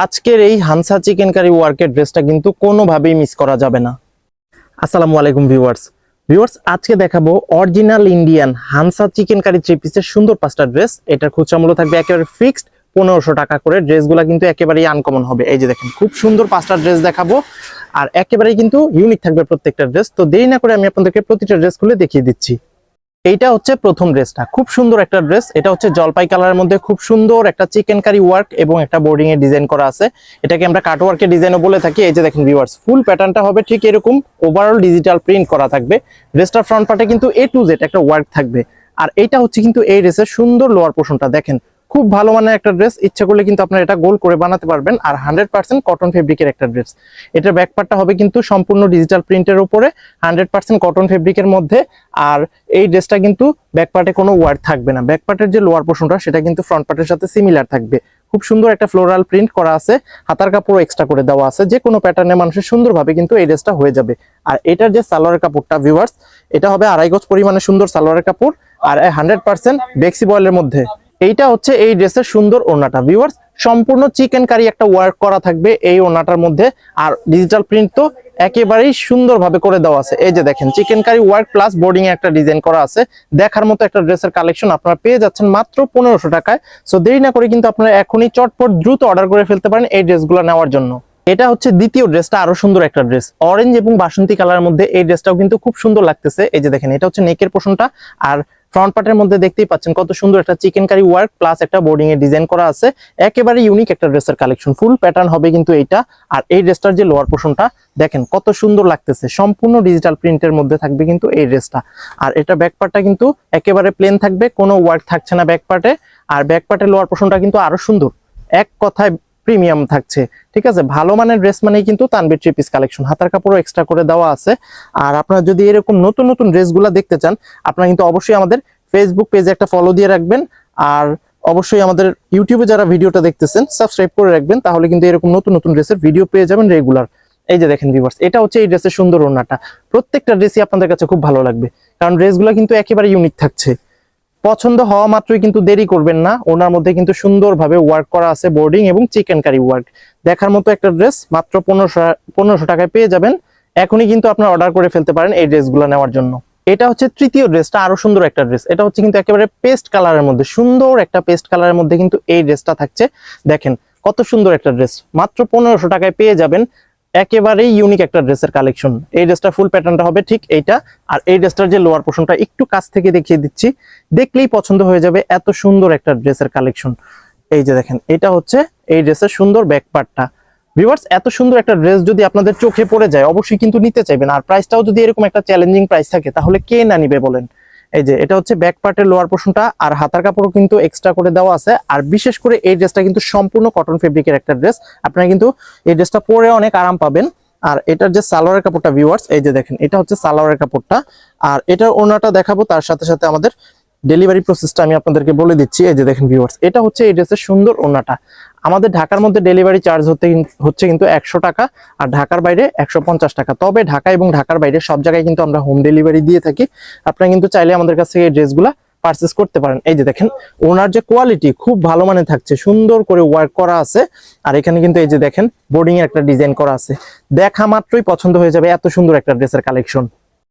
আজকের এই হানসা chicken curry ওয়ার্কের ড্রেসটা কিন্তু কোনোভাবেই মিস করা যাবে না। আসসালামু আলাইকুম ভিউয়ার্স আজকে দেখাবো original Indian হানসা chicken curry three পিসের সুন্দর পাঁচটা ড্রেস। এটার খুচরা মূল্য থাকবে একেবারে ফিক্সড 1500 টাকা করে। ড্রেসগুলো কিন্তু একেবারেই আনকমন হবে। এই যে দেখেন খুব সুন্দর পাঁচটা ড্রেস দেখাবো, আর একেবারেই কিন্তু ইউনিক থাকবে প্রত্যেকটা ড্রেস। তো দেরি না করে আমি আপনাদেরকে প্রতিটা ড্রেস খুলে দেখিয়ে দিচ্ছি। এইটা হচ্ছে প্রথম ড্রেসটা, খুব সুন্দর একটা ড্রেস। এটা হচ্ছে জলপাই কালারের মধ্যে খুব সুন্দর একটা চিকেন কারি ওয়ার্ক এবং একটা বোর্ডিং এর ডিজাইন করা আছে। এটাকে আমরা কাট ওয়ার্কের ডিজাইনও বলে থাকি। এই যে দেখেন ভিউয়ার্স, ফুল প্যাটার্নটা হবে ঠিক এরকম, ওভারঅল ডিজিটাল প্রিন্ট করা থাকবে। ড্রেসটার ফ্রন্ট পার্টে কিন্তু A to Z একটা ওয়ার্ক থাকবে। আর এটা হচ্ছে কিন্তু এই ড্রেসের সুন্দর লোয়ার পোর্শনটা দেখেন, খুব ভালো মানের একটা ড্রেস। ইচ্ছা করলে কিন্তু আপনারা এটা গোল করে বানাতে পারবেন। আর 100% কটন ফেব্রিকের একটা ড্রেস। এটার ব্যাক পার্টটা হবে কিন্তু সম্পূর্ণ ডিজিটাল প্রিন্টের উপরে 100% কটন ফেব্রিকের মধ্যে। আর এই ড্রেসটা কিন্তু ব্যাক পার্টে কোনো ওয়ার্ক থাকবে না। ব্যাক পার্টের যে লোয়ার পোর্শনটা সেটা কিন্তু ফ্রন্ট পার্টের সাথে সিমিলার থাকবে। খুব সুন্দর একটা ফ্লোরাল প্রিন্ট করা আছে, হাতার কাপড় এক্সট্রা করে দেওয়া আছে। যে কোনো প্যাটার্নে মানুষের সুন্দরভাবে কিন্তু এই ড্রেসটা হয়ে যাবে। আর এটার যে সালোয়ারের কাপড়টা ভিউয়ার্স, এটা হবে 2.5 গজ পরিমাণে সুন্দর সালোয়ারের কাপড়, আর 100% বেক্সি বয়েলের মধ্যে। এইটা হচ্ছে এই ড্রেসের সুন্দর ওড়নাটা ভিউয়ার্স, সম্পূর্ণ চিকেন কারি একটা ওয়ার্ক করা থাকবে এই ওড়নাটার মধ্যে। আর ডিজিটাল প্রিন্ট তো একেবারেই সুন্দরভাবে করে দেওয়া আছে। এই যে দেখেন chicken curry work plus boarding এ একটা ডিজাইন করা আছে। দেখার মতো একটা ড্রেসের কালেকশন আপনারা পেয়ে যাচ্ছেন মাত্র 1500 টাকায়। সো দেরি না করে কিন্তু আপনারা এখনই চটপট দ্রুত অর্ডার করে ফেলতে পারেন এই ড্রেসগুলো নেওয়ার জন্য। এটা হচ্ছে দ্বিতীয় ড্রেসটা, আরো সুন্দর একটা ড্রেস, অরেঞ্জ এবং বাসন্তী কালারের মধ্যে। এই ড্রেসটাও কিন্তু খুব সুন্দর লাগতেছে। এই যে দেখেন, এটা হচ্ছে নেকের পোর্শনটা, আর ফ্রন্ট পার্টের মধ্যে দেখতেই পাচ্ছেন কত সুন্দর একটা চিকেন কারি ওয়ার্ক প্লাস একটা বোর্ডিং এর ডিজাইন করা আছে। একেবারে ইউনিক একটা ড্রেসের কালেকশন, ফুল প্যাটার্ন হবে কিন্তু এইটা। আর এই ড্রেসটার যে লোয়ার পোর্শনটা দেখেন কত সুন্দর লাগতেছে, সম্পূর্ণ ডিজিটাল প্রিন্টের মধ্যে থাকবে কিন্তু এই ড্রেসটা। আর এটা ব্যাক পার্টটা কিন্তু একেবারে প্লেন থাকবে, কোনো ওয়ার্ক থাকছে না ব্যাক পার্টে। আর ব্যাক পার্টের লোয়ার পোর্শনটা কিন্তু আরো সুন্দর, এক কথায় প্রিমিয়াম থাকছে। ঠিক আছে, ভালো মানের ড্রেস মানেই কিন্তু তানভীর থ্রি পিস কালেকশন। হাতার কাপড়ও এক্সট্রা করে দেওয়া আছে। আর আপনারা যদি এরকম নতুন নতুন ড্রেসগুলো দেখতে চান, আপনারা কিন্তু অবশ্যই আমাদের ফেসবুক পেজে একটা ফলো দিয়ে রাখবেন। আর অবশ্যই আমাদের ইউটিউবে যারা ভিডিওটা দেখতেছেন সাবস্ক্রাইব করে রাখবেন, তাহলে কিন্তু এরকম নতুন নতুন ড্রেসের ভিডিও পেয়ে যাবেন রেগুলার। এই যে দেখেন ভিউয়ার্স, এটা হচ্ছে এই ড্রেসের সুন্দর ওড়নাটা। প্রত্যেকটা ড্রেসই আপনাদের কাছে খুব ভালো লাগবে, কারণ ড্রেসগুলো কিন্তু একেবারে ইউনিক থাকছে। পছন্দ হওয়া মাত্রই কিন্তু দেরি করবেন না। ওনার মধ্যে কিন্তু সুন্দরভাবে ওয়ার্ক করা আছে, বোর্ডিং এবং চিকেন কারি ওয়ার্ক। দেখার মতো একটা ড্রেস মাত্র 1500 টাকায় পেয়ে যাবেন। এখনই কিন্তু আপনারা অর্ডার করে ফেলতে পারেন এই ড্রেসগুলো নেওয়ার জন্য। এটা হচ্ছে তৃতীয় ড্রেসটা, আরো সুন্দর একটা ড্রেস। এটা হচ্ছে কিন্তু একেবারে পেস্ট কালারের মধ্যে, সুন্দর একটা পেস্ট কালারের মধ্যে কিন্তু এই ড্রেসটা থাকছে। দেখেন কত সুন্দর একটা ড্রেস, মাত্র 1500 টাকায় পেয়ে যাবেন। একেবারেই ইউনিক একটা ড্রেসের কালেকশন। এই ড্রেসটা ফুল প্যাটার্নটা হবে ঠিক এইটা। আর এই ড্রেসটার যে লোয়ার পোর্শনটা একটু কাছ থেকে দেখিয়ে দিচ্ছি, দেখলেই পছন্দ হয়ে যাবে, এত সুন্দর একটা ড্রেসের কালেকশন। এই যে দেখেন, এটা হচ্ছে এই ড্রেসের সুন্দর ব্যাক পার্টটা। ভিউয়ার্স, এত সুন্দর একটা ড্রেস যদি আপনাদের চোখে পড়ে যায় অবশ্যই কিন্তু নিতে চাইবেন। আর প্রাইসটাও যদি এরকম একটা চ্যালেঞ্জিং প্রাইস থাকে তাহলে কে না নিবে বলেন। এই যে এটা হচ্ছে ব্যাক পার্টের লোয়ার পোর্শনটা, আর হাতার কাপড়ও কিন্তু এক্সট্রা করে দেওয়া আছে। আর বিশেষ করে এই ড্রেসটা কিন্তু সম্পূর্ণ কটন ফেব্রিকের একটা ড্রেস। আপনারা কিন্তু এই ড্রেসটা পরে অনেক আরাম পাবেন। আর এটার যে সালোয়ারের কাপড়টা ভিউয়ার্স, এই যে দেখেন, এটা হচ্ছে সালোয়ারের কাপড়টা। আর এটার ওড়নাটা দেখাবো, তার সাথে সাথে আমাদের ডেলিভারি প্রসেসটা আমি আপনাদেরকে বলে দিচ্ছি। এই যে দেখেন ভিউয়ার্স, এটা হচ্ছে এই ড্রেসের সুন্দর ওড়নাটা। আমাদের ঢাকার মধ্যে ডেলিভারি চার্জ হচ্ছে কিন্তু 100 টাকা, আর ঢাকার বাইরে 150 টাকা। তবে ঢাকা এবং ঢাকার বাইরে সব জায়গায় কিন্তু আমরা হোম ডেলিভারি দিয়ে থাকি। আপনারা কিন্তু চাইলে আমাদের কাছ থেকে এই ড্রেসগুলা পারচেস করতে পারেন। এই যে দেখেন, ওনার যে কোয়ালিটি খুব ভালো মানে থাকছে, সুন্দর করে ওয়ার্ক করা আছে। আর এখানে কিন্তু এই যে দেখেন বোর্ডিং এর একটা ডিজাইন করা আছে। দেখা মাত্রই পছন্দ হয়ে যাবে, এত সুন্দর একটা ড্রেসের কালেকশন।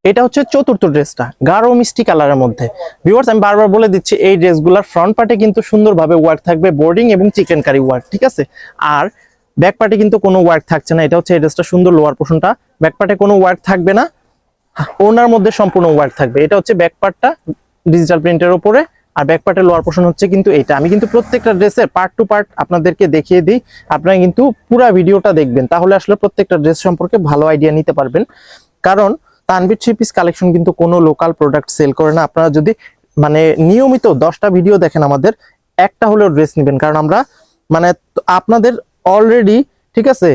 এটা হচ্ছে চতুর্থ ড্রেসটা, গাঢ় মিষ্টি কালারের মধ্যে। ভিউয়ার্স, আমি বারবার বলে দিচ্ছি এই ড্রেসগুলোর ফ্রন্ট পার্টে কিন্তু সুন্দরভাবে ওয়ার্ক থাকবে, বোর্ডিং এবং চিকেন কারি ওয়ার্ক। ঠিক আছে, আর ব্যাক পার্টে কিন্তু কোনো ওয়ার্ক থাকছে না। এটা হচ্ছে এই ড্রেসটা সুন্দর লোয়ার পোর্শনটা, ব্যাক পার্টে কোনো ওয়ার্ক থাকবে না, ওনার মধ্যে সম্পূর্ণ ওয়ার্ক থাকবে। এটা হচ্ছে ব্যাক পার্টটা ডিজিটাল প্রিন্টের উপরে, আর ব্যাক পার্টের লোয়ার পোর্শন হচ্ছে কিন্তু এটা। আমি কিন্তু প্রত্যেকটা ড্রেসের পার্ট টু পার্ট আপনাদেরকে দেখিয়ে দিই, আপনারা কিন্তু পুরো ভিডিওটা দেখবেন, তাহলে আসলে প্রত্যেকটা ড্রেস সম্পর্কে ভালো আইডিয়া নিতে পারবেন। কারণ তানভীর থ্রি পিস কালেকশন কিন্তু কোনো লোকাল প্রোডাক্ট সেল করে না। আপনারা যদি মানে নিয়মিত 10টা ভিডিও দেখেন আমাদের, একটা হলেও ড্রেস নেবেন, কারণ আমরা মানে আপনাদের অলরেডি, ঠিক আছে,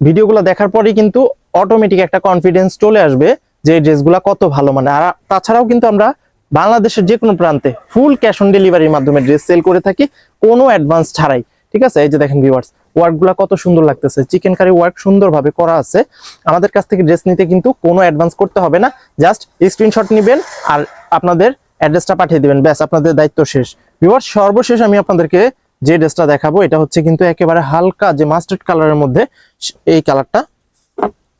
ভিডিওগুলো দেখার পরেই কিন্তু অটোমেটিক একটা কনফিডেন্স চলে আসবে যে এই ড্রেসগুলো কত ভালো মানে। আর তাছাড়াও কিন্তু আমরা বাংলাদেশের যে কোনো প্রান্তে ফুল ক্যাশ অন ডেলিভারির মাধ্যমে ড্রেস সেল করে থাকি, কোনো অ্যাডভান্স ছাড়াই। ঠিক আছে, এই যে দেখেন ভিউয়ার্স, ওয়ার্কগুলো কত সুন্দর লাগতেছে, চিকেন কারি ওয়ার্ক সুন্দরভাবে করা আছে। আমাদের কাছ থেকে ড্রেস নিতে কিন্তু কোনো অ্যাডভান্স করতে হবে না, জাস্ট স্ক্রিনশট নেবেন আর আপনাদের অ্যাড্রেসটা পাঠিয়ে দিবেন, ব্যাস আপনাদের দায়িত্ব শেষ। ভিউয়ার্স, সর্বশেষ আমি আপনাদেরকে যে ড্রেসটা দেখাবো এটা হচ্ছে কিন্তু একেবারে হালকা যে মাস্টার্ড কালারের মধ্যে এই কালারটা।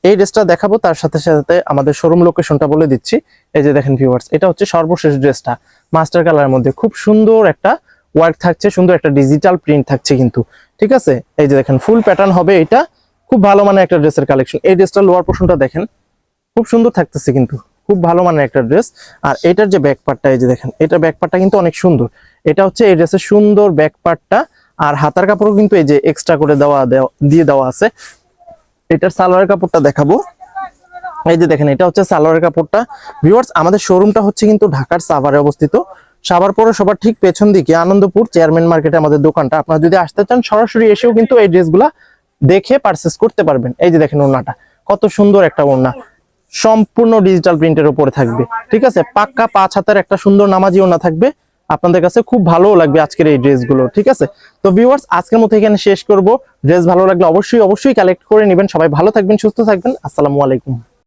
এই ড্রেসটা দেখাবো তার সাথে সাথে আমাদের শোরুম লোকেশনটা বলে দিচ্ছি। এই যে দেখেন ভিউয়ার্স, এটা হচ্ছে সর্বশেষ ড্রেসটা মাস্টার কালারের মধ্যে, খুব সুন্দর একটা ওয়ার্ক থাকছে, সুন্দর একটা ডিজিটাল প্রিন্ট থাকছে কিন্তু, ঠিক আছে। এই যে দেখেন ফুল প্যাটার্ন হবে এটা, খুব ভালো মানের একটা ড্রেসের কালেকশন। এই ড্রেসটার লোয়ার পোর্শনটা দেখেন, খুব সুন্দর থাকতেছে কিন্তু, খুব ভালো মানের একটা ড্রেস। আর এটার যে ব্যাক পার্টটা, এই যে দেখেন এটার ব্যাক পার্টটা কিন্তু অনেক সুন্দর। এটা হচ্ছে এই ড্রেসের সুন্দর ব্যাক পার্টটা। আর হাতার কাপড়ও কিন্তু এই যে এক্সট্রা করে দিয়ে দেওয়া আছে। এটার সালোয়ারের কাপড়টা দেখাবো। এই যে দেখেন এটা হচ্ছে সালোয়ারের কাপড়টা। ভিউয়ার্স, আমাদের শোরুমটা হচ্ছে কিন্তু ঢাকার সাভারে অবস্থিত। সাভার পৌরসভার ঠিক পেছন দিকে আনন্দপুর চেয়ারম্যান মার্কেটে আমাদের দোকানটা। আপনারা যদি আসতে চান সরাসরি এসেও কিন্তু এই ড্রেসগুলা দেখে পারচেস করতে পারবেন। এই যে দেখেন ওড়নাটা, কত সুন্দর একটা ওড়না, সম্পূর্ণ ডিজিটাল প্রিন্টের উপরে থাকবে, ঠিক আছে। পাক্কা 5 হাতের একটা সুন্দর নামাজি ওড়না থাকবে, আপনাদের কাছে খুব ভালো লাগবে আজকের এই ড্রেসগুলো, ঠিক আছে। তো ভিউয়ার্স, আজকের মতো এখানে শেষ করব। ড্রেস ভালো লাগলে অবশ্যই কালেক্ট করে নেবেন। সবাই ভালো থাকবেন, সুস্থ থাকবেন। আসসালামু আলাইকুম।